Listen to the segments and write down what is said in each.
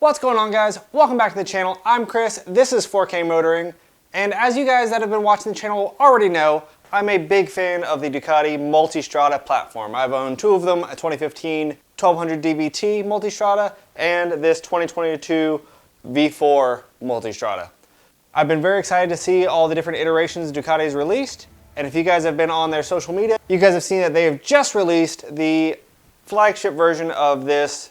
What's going on, guys? Welcome back to the channel. I'm Chris, this is 4K Motoring, and as you guys that have been watching the channel already know, I'm a big fan of the Ducati Multistrada platform. I've owned two of them, a 2015 1200 DVT Multistrada and this 2022 V4 Multistrada. I've been very excited to see all the different iterations Ducati's released, and if you guys have been on their social media, you guys have seen that they have just released the flagship version of this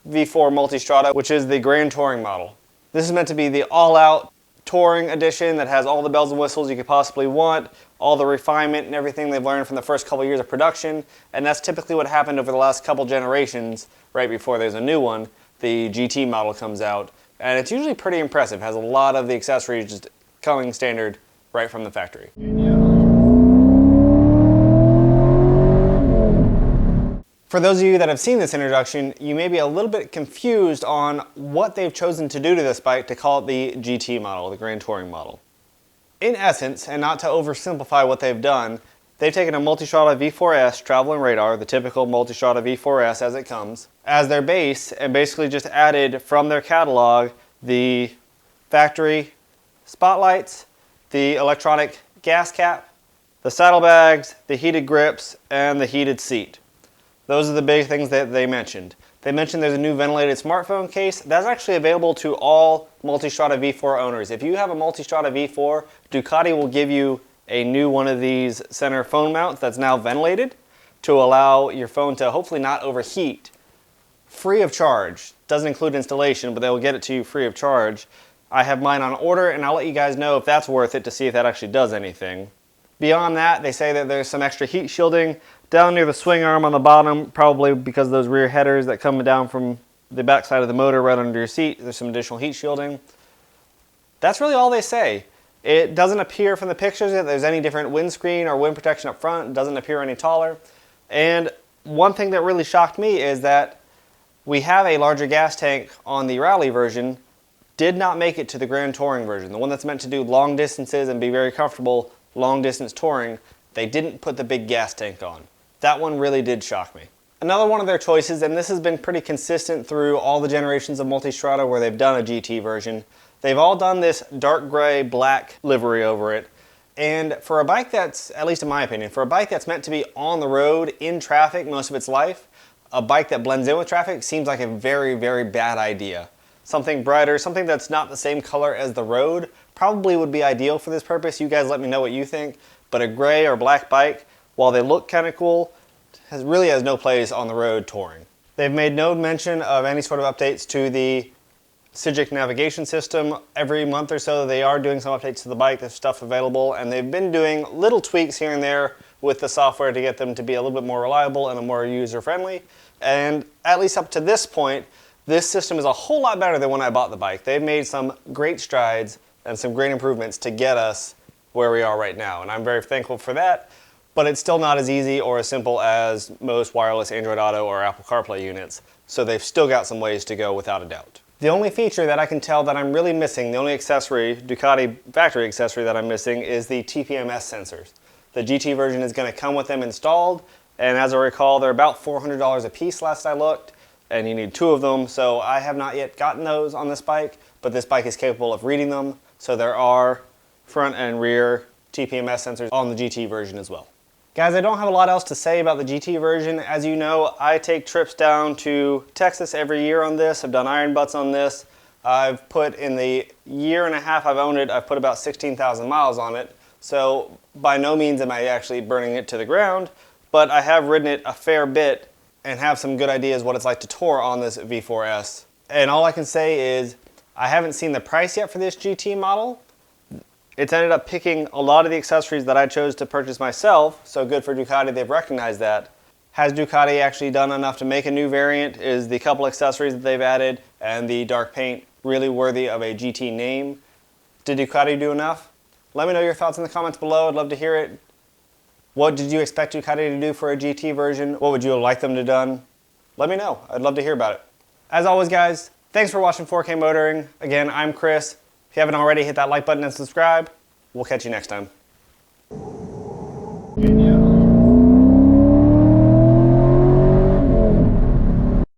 V4 Multistrada, which is the Grand Touring model. This is meant to be the all-out touring edition that has all the bells and whistles you could possibly want, all the refinement and everything they've learned from the first couple years of production, and that's typically what happened over the last couple generations right before there's a new one. The GT model comes out, and it's usually pretty impressive. It has a lot of the accessories just coming standard right from the factory. For those of you that have seen this introduction, you may be a little bit confused on what they've chosen to do to this bike to call it the GT model, the Grand Touring model. In essence, and not to oversimplify what they've done, they've taken a Multistrada V4S travel and radar, the typical Multistrada V4S as it comes, as their base, and basically just added from their catalog the factory spotlights, the electronic gas cap, the saddlebags, the heated grips, and the heated seat. Those are the big things that they mentioned. They mentioned there's a new ventilated smartphone case. That's actually available to all Multistrada V4 owners. If you have a Multistrada V4, Ducati will give you a new one of these center phone mounts that's now ventilated to allow your phone to hopefully not overheat. Free of charge. Doesn't include installation, but they will get it to you free of charge. I have mine on order, and I'll let you guys know if that's worth it to see if that actually does anything. Beyond that, they say that there's some extra heat shielding down near the swing arm on the bottom, probably because of those rear headers that come down from the back side of the motor right under your seat. There's some additional heat shielding. That's really all they say. It doesn't appear from the pictures that there's any different windscreen or wind protection up front. It doesn't appear any taller. And one thing that really shocked me is that we have a larger gas tank on the Rally version, did not make it to the Grand Touring version. The one that's meant to do long distances and be very comfortable long distance touring, they didn't put the big gas tank on. That one really did shock me. Another one of their choices, and this has been pretty consistent through all the generations of Multistrada where they've done a GT version, they've all done this dark gray black livery over it. And for a bike that's, at least in my opinion, for a bike that's meant to be on the road in traffic most of its life, a bike that blends in with traffic seems like a very, very bad idea. Something brighter, something that's not the same color as the road probably would be ideal for this purpose. You guys let me know what you think. But a gray or black bike, while they look kind of cool, really has no place on the road touring. They've made no mention of any sort of updates to the Cigic navigation system. Every month or so they are doing some updates to the bike. There's stuff available, and they've been doing little tweaks here and there with the software to get them to be a little bit more reliable and more user-friendly. And at least up to this point, this system is a whole lot better than when I bought the bike. They've made some great strides and some great improvements to get us where we are right now, and I'm very thankful for that, but it's still not as easy or as simple as most wireless Android Auto or Apple CarPlay units, so they've still got some ways to go without a doubt. The only feature that I can tell that I'm really missing, the only accessory, Ducati factory accessory that I'm missing, is the TPMS sensors. The GT version is going to come with them installed, and as I recall, they're about $400 a piece last I looked, and you need two of them, so I have not yet gotten those on this bike, but this bike is capable of reading them, so there are front and rear TPMS sensors on the GT version as well. Guys, I don't have a lot else to say about the GT version. As you know, I take trips down to Texas every year on this. I've done iron butts on this. I've put, in the year and a half I've owned it, I've put about 16,000 miles on it. So by no means am I actually burning it to the ground, but I have ridden it a fair bit and have some good ideas what it's like to tour on this V4S. And all I can say is I haven't seen the price yet for this GT model. It's ended up picking a lot of the accessories that I chose to purchase myself, so good for Ducati, they've recognized that. Has Ducati actually done enough to make a new variant? Is the couple accessories that they've added and the dark paint really worthy of a GT name? Did Ducati do enough? Let me know your thoughts in the comments below, I'd love to hear it. What did you expect Ducati to do for a GT version? What would you like them to done? Let me know, I'd love to hear about it. As always guys, thanks for watching 4K Motoring. Again, I'm Chris. If you haven't already, hit that like button and subscribe. We'll catch you next time.